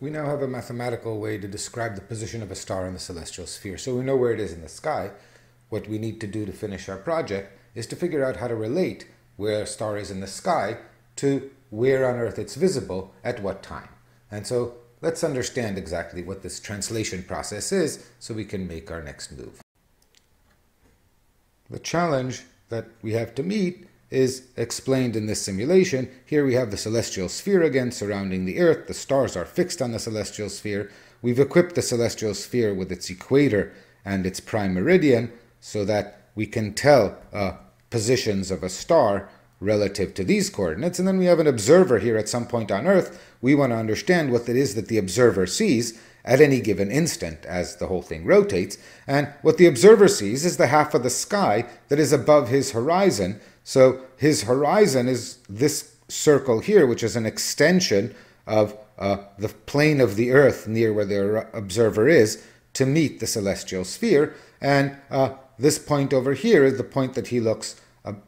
We now have a mathematical way to describe the position of a star in the celestial sphere. So we know where it is in the sky. What we need to do to finish our project is to figure out how to relate where a star is in the sky to where on Earth it's visible at what time. And so let's understand exactly what this translation process is so we can make our next move. The challenge that we have to meet is explained in this simulation. Here we have the celestial sphere again surrounding the Earth. The stars are fixed on the celestial sphere. We've equipped the celestial sphere with its equator and its prime meridian so that we can tell positions of a star relative to these coordinates. And then we have an observer here at some point on Earth. We want to understand what it is that the observer sees at any given instant as the whole thing rotates. And what the observer sees is the half of the sky that is above his horizon. So his horizon is this circle here, which is an extension of the plane of the Earth near where the observer is to meet the celestial sphere. And this point over here is the point that he looks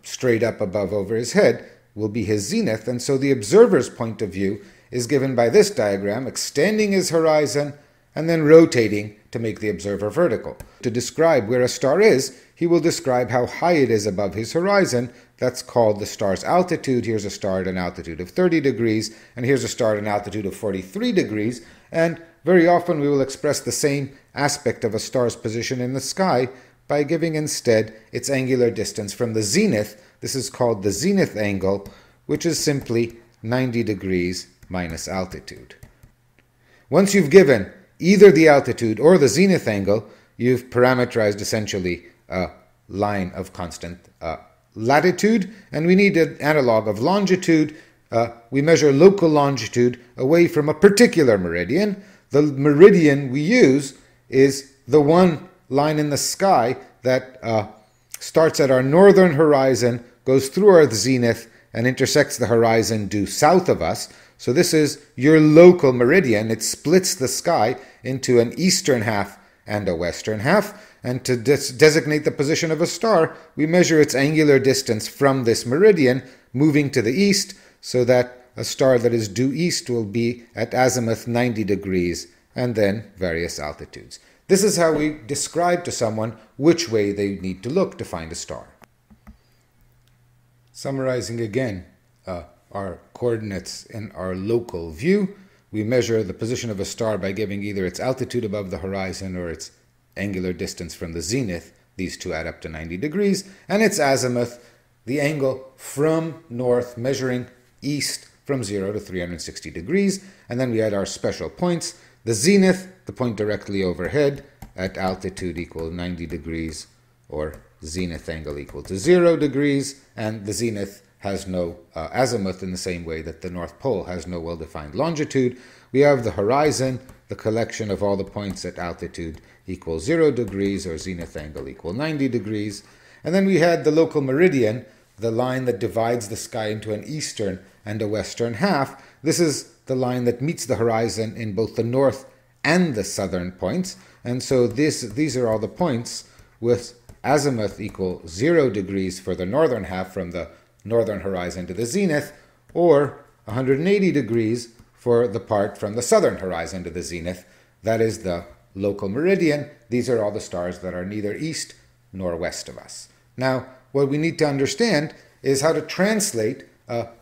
straight up above over his head, will be his zenith. And so the observer's point of view is given by this diagram, extending his horizon and then rotating to make the observer vertical. To describe where a star is, he will describe how high it is above his horizon. That's called the star's altitude. Here's a star at an altitude of 30 degrees, and here's a star at an altitude of 43 degrees. And very often we will express the same aspect of a star's position in the sky by giving instead its angular distance from the zenith. This is called the zenith angle, which is simply 90 degrees minus altitude. Once you've given either the altitude or the zenith angle, you've parameterized essentially a line of constant latitude, and we need an analog of longitude. We measure local longitude away from a particular meridian. The meridian we use is the one line in the sky that starts at our northern horizon, goes through our zenith, and intersects the horizon due south of us. So this is your local meridian. It splits the sky into an eastern half and a western half. And to designate the position of a star, we measure its angular distance from this meridian, moving to the east, so that a star that is due east will be at azimuth 90 degrees, and then various altitudes. This is how we describe to someone which way they need to look to find a star. Summarizing again our coordinates in our local view, we measure the position of a star by giving either its altitude above the horizon or its angular distance from the zenith. These two add up to 90 degrees. And its azimuth, the angle from north, measuring east from 0 to 360 degrees. And then we add our special points. The zenith, the point directly overhead, at altitude equal 90 degrees, or zenith angle equal to 0 degrees. And the zenith has no azimuth in the same way that the North Pole has no well-defined longitude. We have the horizon, the collection of all the points at altitude equals 0 degrees, or zenith angle equal 90 degrees. And then we had the local meridian, the line that divides the sky into an eastern and a western half. This is the line that meets the horizon in both the north and the southern points. And so these are all the points with azimuth equal 0 degrees for the northern half from the northern horizon to the zenith, or 180 degrees for the part from the southern horizon to the zenith. That is the local meridian. These are all the stars that are neither east nor west of us. Now, what we need to understand is how to translate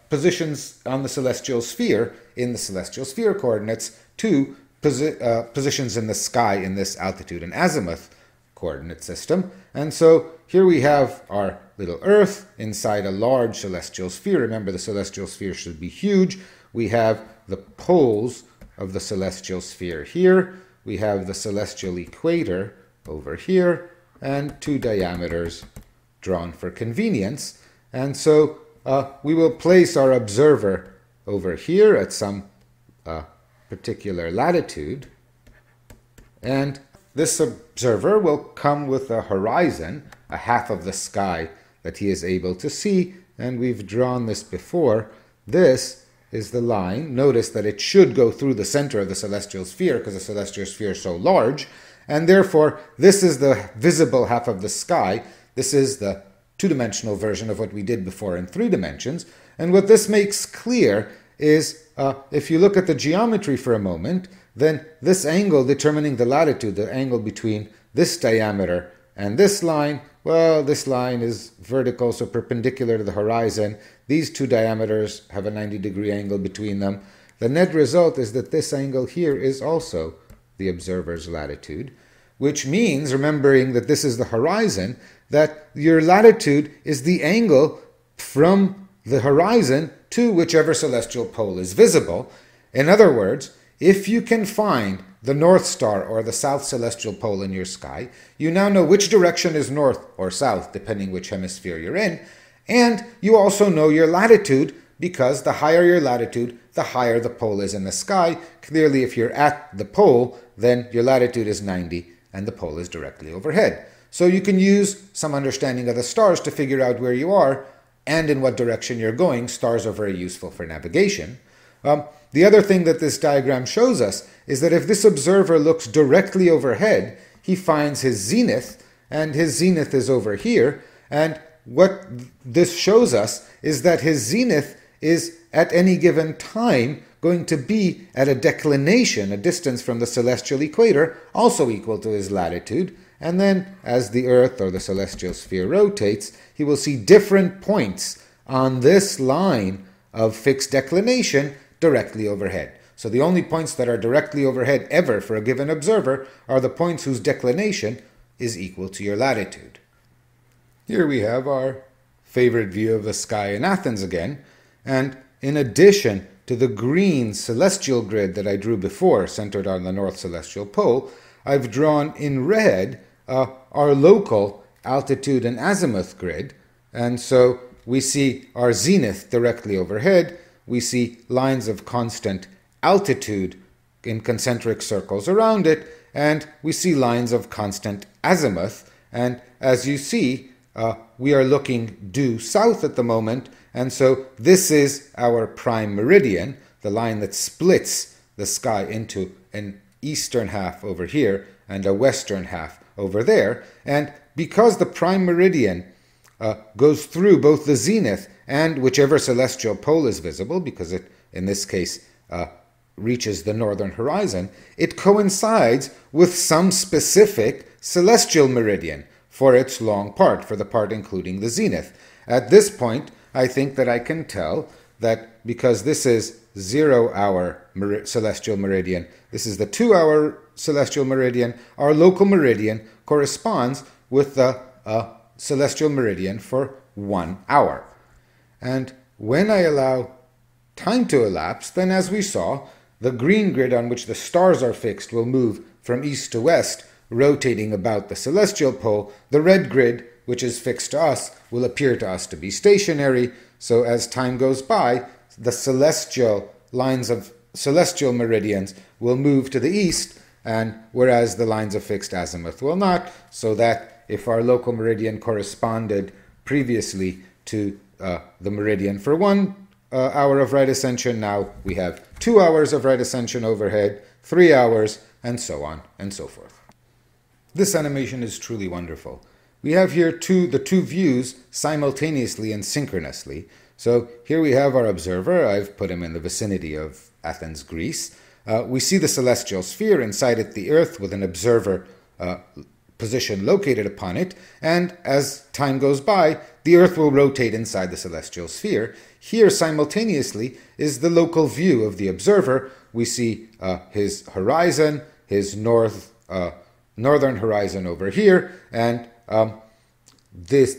positions on the celestial sphere in the celestial sphere coordinates to positions in the sky in this altitude and azimuth coordinate system. And so here we have our little Earth inside a large celestial sphere. Remember, the celestial sphere should be huge. We have the poles of the celestial sphere here. We have the celestial equator over here, and two diameters drawn for convenience. And so we will place our observer over here at some particular latitude, and this observer will come with a horizon, a half of the sky that he is able to see, and we've drawn this before. This is the line. Notice that it should go through the center of the celestial sphere because the celestial sphere is so large, and therefore this is the visible half of the sky. This is the two-dimensional version of what we did before in 3 dimensions, and what this makes clear is, if you look at the geometry for a moment, then this angle determining the latitude, the angle between this diameter and this line, well, this line is vertical, so perpendicular to the horizon. These two diameters have a 90-degree angle between them. The net result is that this angle here is also the observer's latitude, which means, remembering that this is the horizon, that your latitude is the angle from the horizon to whichever celestial pole is visible. In other words, if you can find the North Star or the South Celestial Pole in your sky, you now know which direction is north or south, depending which hemisphere you're in, and you also know your latitude, because the higher your latitude, the higher the pole is in the sky. Clearly, if you're at the pole, then your latitude is 90 and the pole is directly overhead. So you can use some understanding of the stars to figure out where you are and in what direction you're going. Stars are very useful for navigation. The other thing that this diagram shows us is that if this observer looks directly overhead, he finds his zenith, and his zenith is over here. And what this shows us is that his zenith is at any given time going to be at a declination, a distance from the celestial equator, also equal to his latitude. And then as the Earth or the celestial sphere rotates, he will see different points on this line of fixed declination directly overhead. So the only points that are directly overhead ever for a given observer are the points whose declination is equal to your latitude. Here we have our favorite view of the sky in Athens again, and in addition to the green celestial grid that I drew before, centered on the North Celestial Pole, I've drawn in red our local altitude and azimuth grid, and so we see our zenith directly overhead. We see lines of constant altitude in concentric circles around it, and we see lines of constant azimuth. And as you see, we are looking due south at the moment, and so this is our prime meridian, the line that splits the sky into an eastern half over here and a western half over there. And because the prime meridian goes through both the zenith and whichever celestial pole is visible, because it, in this case, reaches the northern horizon, it coincides with some specific celestial meridian for its long part, for the part including the zenith. At this point, I think that I can tell that because this is 0-hour celestial meridian, this is the 2-hour celestial meridian, our local meridian corresponds with the celestial meridian for 1 hour. And when I allow time to elapse, then as we saw, the green grid on which the stars are fixed will move from east to west, rotating about the celestial pole. The red grid, which is fixed to us, will appear to us to be stationary. So as time goes by, the celestial lines of celestial meridians will move to the east, and whereas the lines of fixed azimuth will not, so that if our local meridian corresponded previously to the meridian for 1 hour of right ascension, now we have 2 hours of right ascension overhead, 3 hours, and so on and so forth. This animation is truly wonderful. We have here the two views simultaneously and synchronously. So here we have our observer. I've put him in the vicinity of Athens, Greece. We see the celestial sphere, inside it the Earth with an observer position located upon it, and as time goes by, the Earth will rotate inside the celestial sphere. Here simultaneously is the local view of the observer. We see his horizon, his northern horizon over here, and this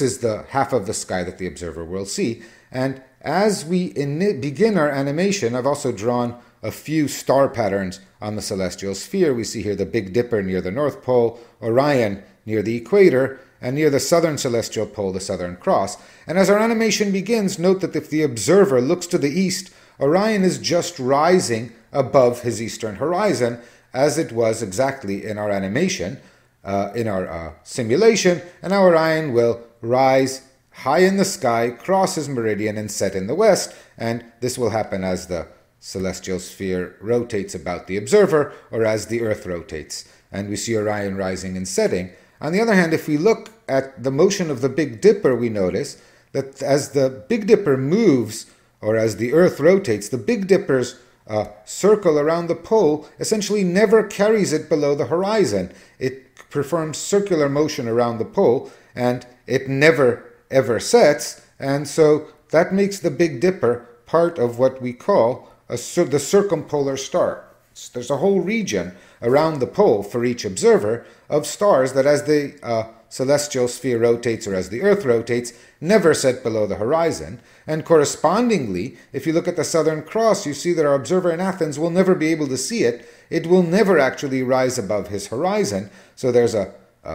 is the half of the sky that the observer will see. And as we begin our animation, I've also drawn a few star patterns on the celestial sphere. We see here the Big Dipper near the North Pole, Orion near the equator, and near the southern celestial pole, the Southern Cross. And as our animation begins, note that if the observer looks to the east, Orion is just rising above his eastern horizon, as it was exactly in our animation, in our simulation, and now Orion will rise high in the sky, cross his meridian, and set in the west, and this will happen as the celestial sphere rotates about the observer, or as the Earth rotates, and we see Orion rising and setting. On the other hand, if we look at the motion of the Big Dipper, we notice that as the Big Dipper moves or as the Earth rotates, the Big Dipper's circle around the pole essentially never carries it below the horizon. It performs circular motion around the pole, and it never ever sets, and so that makes the Big Dipper part of what we call the circumpolar star. There's a whole region around the pole for each observer of stars that, as the celestial sphere rotates or as the Earth rotates, never set below the horizon. And correspondingly, if you look at the Southern Cross, you see that our observer in Athens will never be able to see it. It will never actually rise above his horizon. So there's a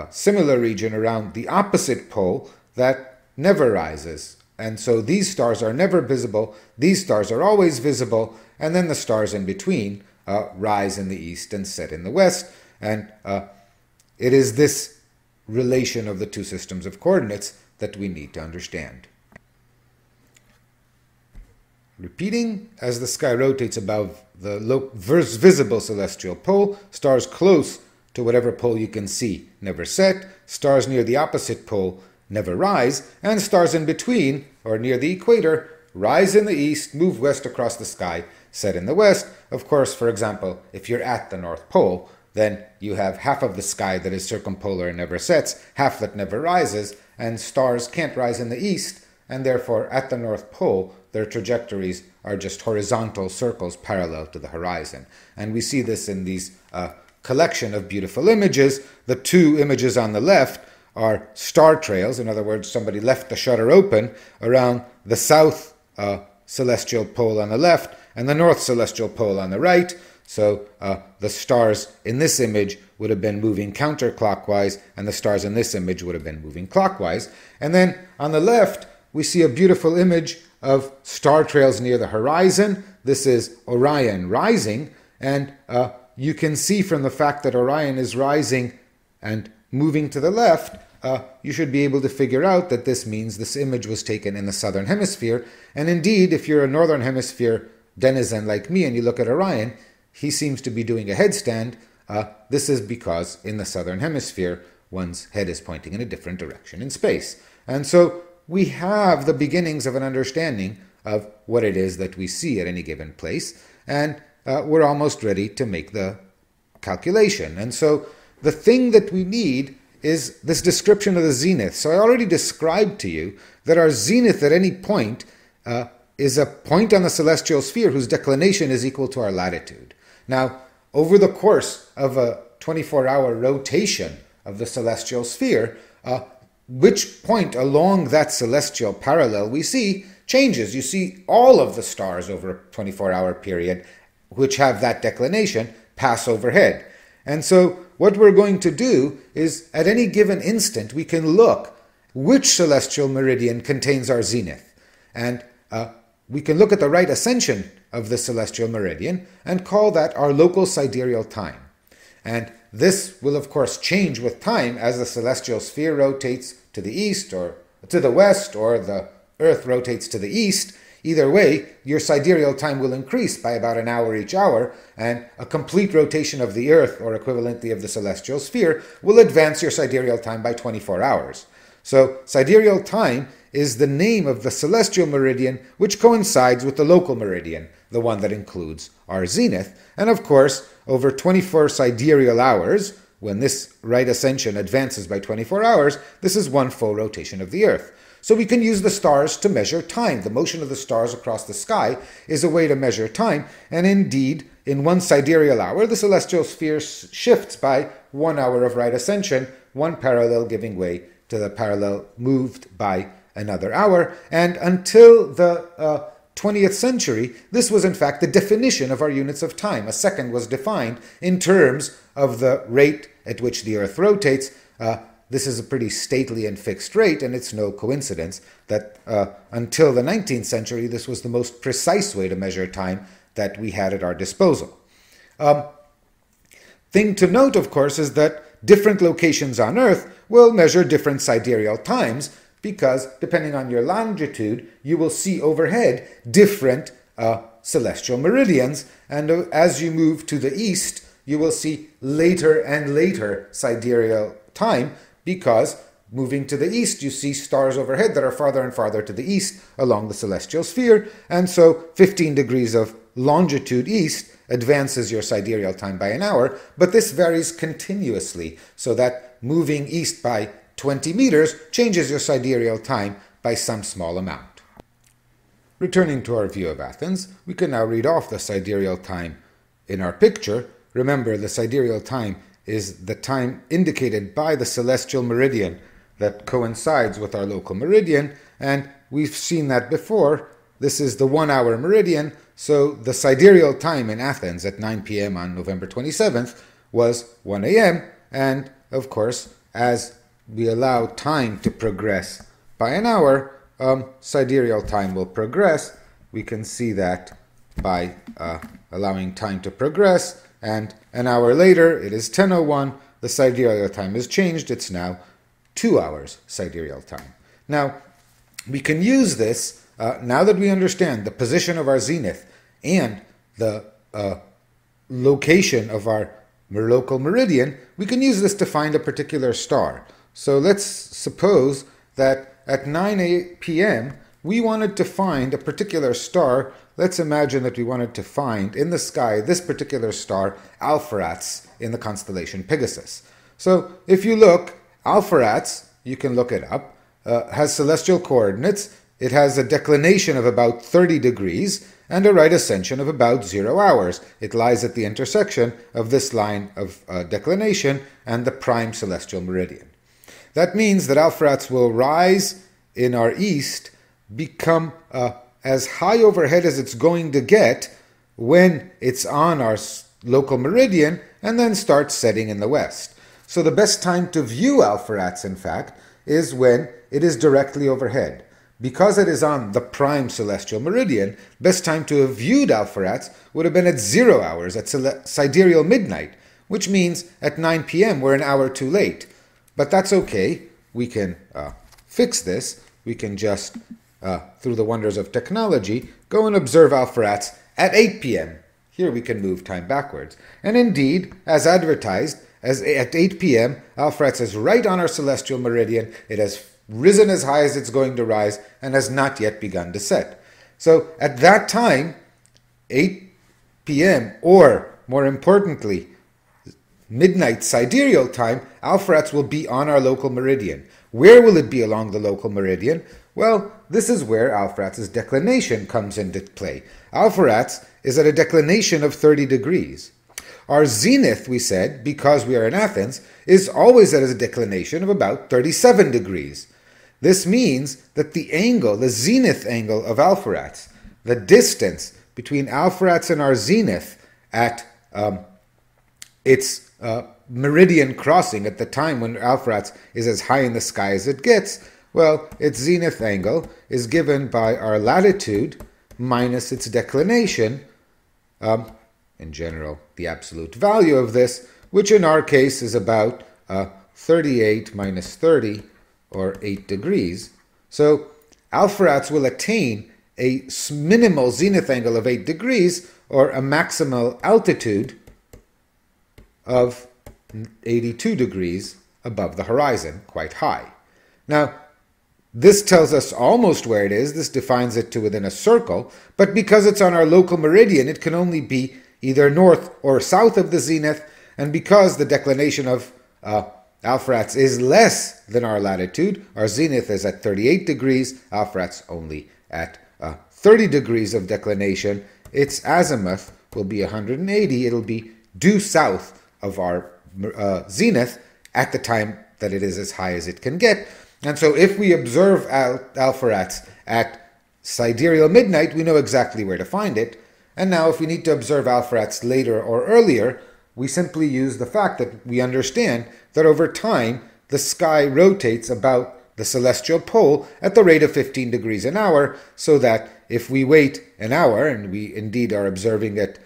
similar region around the opposite pole that never rises. And so these stars are never visible, these stars are always visible, and then the stars in between rise in the east and set in the west. And it is this relation of the two systems of coordinates that we need to understand. Repeating, as the sky rotates above the visible celestial pole, stars close to whatever pole you can see never set, stars near the opposite pole never rise, and stars in between, or near the equator, rise in the east, move west across the sky, set in the west. Of course, for example, if you're at the North Pole, then you have half of the sky that is circumpolar and never sets, half that never rises, and stars can't rise in the east, and therefore at the North Pole, their trajectories are just horizontal circles parallel to the horizon. And we see this in these collection of beautiful images. The two images on the left are star trails. In other words, somebody left the shutter open around the south celestial pole on the left and the north celestial pole on the right. So the stars in this image would have been moving counterclockwise, and the stars in this image would have been moving clockwise. And then on the left, we see a beautiful image of star trails near the horizon. This is Orion rising, and you can see from the fact that Orion is rising and moving to the left, you should be able to figure out that this means this image was taken in the southern hemisphere. And indeed, if you're a northern hemisphere denizen like me and you look at Orion, he seems to be doing a headstand. This is because in the southern hemisphere, one's head is pointing in a different direction in space. And so we have the beginnings of an understanding of what it is that we see at any given place, and we're almost ready to make the calculation. And so the thing that we need is this description of the zenith. So I already described to you that our zenith at any point is a point on the celestial sphere whose declination is equal to our latitude. Now, over the course of a 24-hour rotation of the celestial sphere, which point along that celestial parallel we see changes. You see all of the stars over a 24-hour period which have that declination pass overhead. And so what we're going to do is, at any given instant, we can look which celestial meridian contains our zenith. And we can look at the right ascension of the celestial meridian and call that our local sidereal time. And this will, of course, change with time as the celestial sphere rotates to the east or to the west, or the Earth rotates to the east. Either way, your sidereal time will increase by about an hour each hour, and a complete rotation of the Earth, or equivalently of the celestial sphere, will advance your sidereal time by 24 hours. So sidereal time is the name of the celestial meridian which coincides with the local meridian, the one that includes our zenith. And of course, over 24 sidereal hours, when this right ascension advances by 24 hours, this is one full rotation of the Earth. So we can use the stars to measure time. The motion of the stars across the sky is a way to measure time. And indeed, in one sidereal hour, the celestial sphere shifts by 1 hour of right ascension, one parallel giving way to the parallel moved by another hour. And until the 20th century, this was in fact the definition of our units of time. A second was defined in terms of the rate at which the Earth rotates. This is a pretty stately and fixed rate, and it's no coincidence that until the 19th century, this was the most precise way to measure time that we had at our disposal. Thing to note, of course, is that different locations on Earth will measure different sidereal times, because depending on your longitude, you will see overhead different celestial meridians, and as you move to the east, you will see later and later sidereal time, because moving to the east, you see stars overhead that are farther and farther to the east along the celestial sphere, and so 15 degrees of longitude east advances your sidereal time by an hour, but this varies continuously, so that moving east by 20 meters changes your sidereal time by some small amount. Returning to our view of Athens, we can now read off the sidereal time in our picture. Remember, the sidereal time is the time indicated by the celestial meridian that coincides with our local meridian, and we've seen that before. This is the 1 hour meridian, so the sidereal time in Athens at 9 p.m. on November 27th was 1 a.m., and of course, as we allow time to progress by an hour, sidereal time will progress. We can see that by allowing time to progress, and an hour later it is 10:01, the sidereal time has changed, it's now 2 hours sidereal time. Now, we can use this, now that we understand the position of our zenith and the location of our local meridian, we can use this to find a particular star. So let's suppose that at 9 p.m. we wanted to find a particular star. Let's imagine that we wanted to find in the sky this particular star, Alpheratz, in the constellation Pegasus. So if you look, Alpheratz, you can look it up, has celestial coordinates. It has a declination of about 30 degrees and a right ascension of about 0 hours. It lies at the intersection of this line of declination and the prime celestial meridian. That means that Alpheratz will rise in our east, become as high overhead as it's going to get when it's on our local meridian, and then start setting in the west. So the best time to view Alpheratz, in fact, is when it is directly overhead. Because it is on the prime celestial meridian, best time to have viewed Alpheratz would have been at 0 hours, at sidereal midnight, which means at 9 p.m. we're an hour too late. But that's okay. We can fix this. We can just, through the wonders of technology, go and observe Alpheratz at 8 p.m. Here we can move time backwards. And indeed, as advertised, at 8 p.m., Alpheratz is right on our celestial meridian. It has risen as high as it's going to rise and has not yet begun to set. So at that time, 8 p.m., or more importantly, midnight sidereal time, Alpheratz will be on our local meridian. Where will it be along the local meridian? Well, this is where Alpheratz's declination comes into play. Alpheratz is at a declination of 30 degrees. Our zenith, we said, because we are in Athens, is always at a declination of about 37 degrees. This means that the angle, the zenith angle of Alpheratz, the distance between Alpheratz and our zenith at its meridian crossing at the time when Alpheratz is as high in the sky as it gets, well, its zenith angle is given by our latitude minus its declination, in general, the absolute value of this, which in our case is about 38 minus 30, or 8 degrees. So Alpheratz will attain a minimal zenith angle of 8 degrees, or a maximal altitude of 82 degrees above the horizon, quite high. Now, this tells us almost where it is. This defines it to within a circle, but because it's on our local meridian, it can only be either north or south of the zenith, and because the declination of Alpheratz is less than our latitude, our zenith is at 38 degrees, Alpheratz only at 30 degrees of declination, its azimuth will be 180. It'll be due south of our zenith at the time that it is as high as it can get. And so if we observe Alpheratz at sidereal midnight, we know exactly where to find it. And now if we need to observe Alpheratz later or earlier, we simply use the fact that we understand that over time the sky rotates about the celestial pole at the rate of 15 degrees an hour, so that if we wait an hour, and we indeed are observing at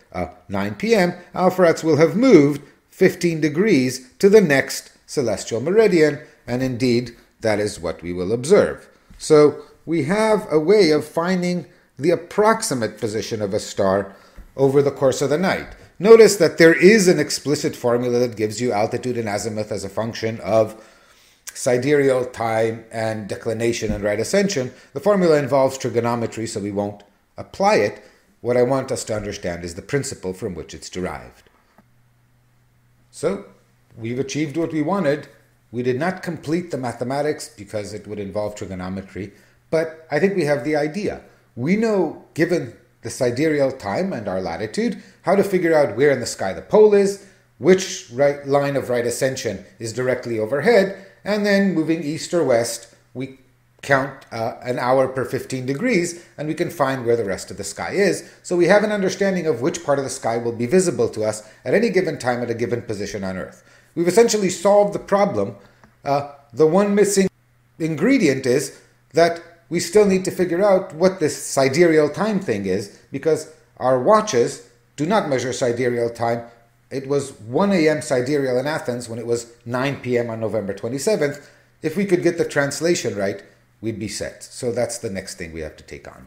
9 p.m., Alpheratz will have moved 15 degrees to the next celestial meridian, and indeed that is what we will observe. So we have a way of finding the approximate position of a star over the course of the night. Notice that there is an explicit formula that gives you altitude and azimuth as a function of sidereal time and declination and right ascension. The formula involves trigonometry, so we won't apply it. What I want us to understand is the principle from which it's derived. So, we've achieved what we wanted. We did not complete the mathematics because it would involve trigonometry, but I think we have the idea. We know, given the sidereal time and our latitude, how to figure out where in the sky the pole is, which line of right ascension is directly overhead, and then moving east or west, we count an hour per 15 degrees, and we can find where the rest of the sky is. So we have an understanding of which part of the sky will be visible to us at any given time at a given position on Earth. We've essentially solved the problem. The one missing ingredient is that we still need to figure out what this sidereal time thing is, because our watches do not measure sidereal time. It was 1 a.m. sidereal in Athens when it was 9 p.m. on November 27th. If we could get the translation right, we'd be set. So that's the next thing we have to take on.